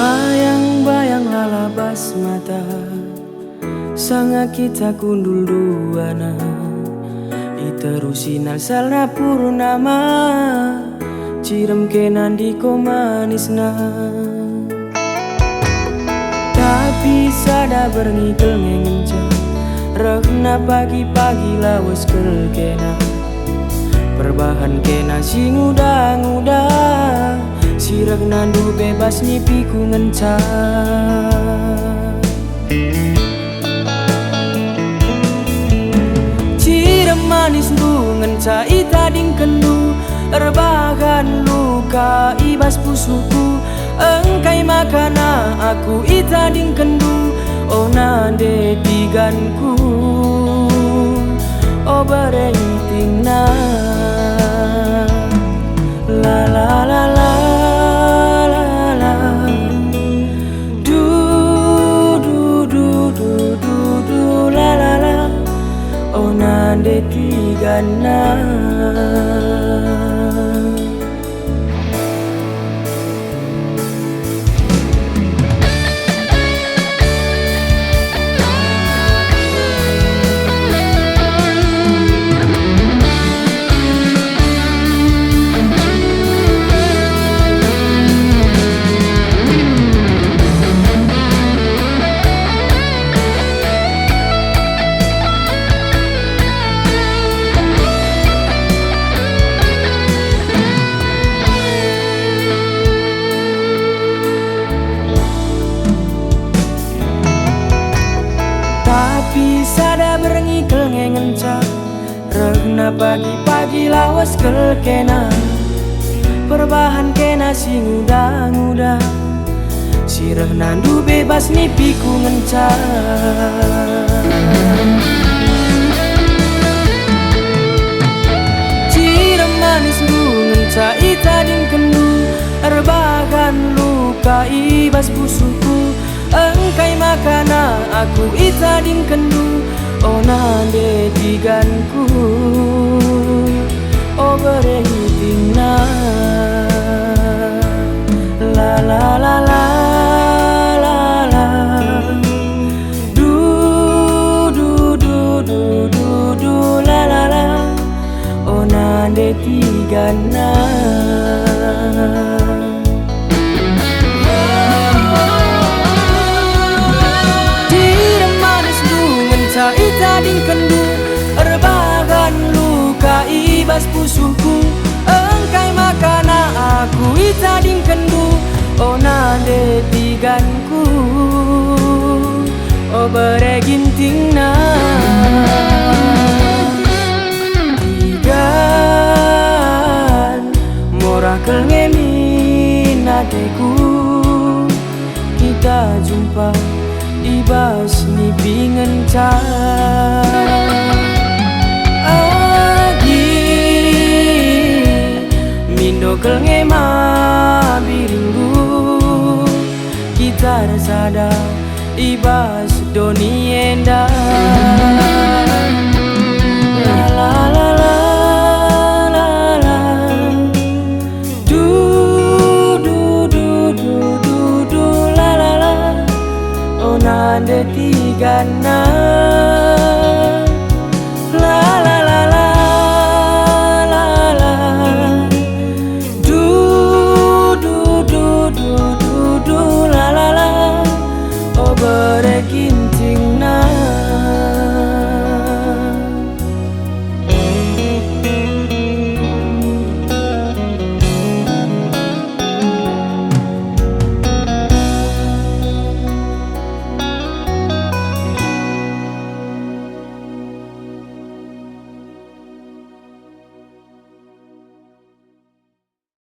Bayang-bayang lalabas mata sanga kita kundul duana iterusin salna purnama cirem kenan di manisna. Tapi sada berngikil ngenca regna pagi-pagi lawas kel kena perbahan kena sing udah si regna du bebas nipiku ngenca. Cirem manis du ngenca itading kendu erbahan luka ibas pusuku engkai makana aku itading kendu onande tiganku o berentingna la la la la la la du du du du du du la la la onande tigana. Tapi sada berngikil ngenca regna pagi-pagi lawas kel kena perbahan kena sing udah si regna du bebas nipiku ngenca. Cirem manis du ngenca itading kendu erbahan luka ibas pusuku engkai makana aku itading kendu onande tiganku o berentingna la la la la la la du du du du du du la la la onande tigana. Itading kendu erbahan luka ibas pusuku engkai makana aku itading kendu onande tiganku o beregintingna tigan morah kel ngemin adeku kita jumpa ibas nipi ngenca agi mindo kel ngema biringgu kita rasada ibas doni endah.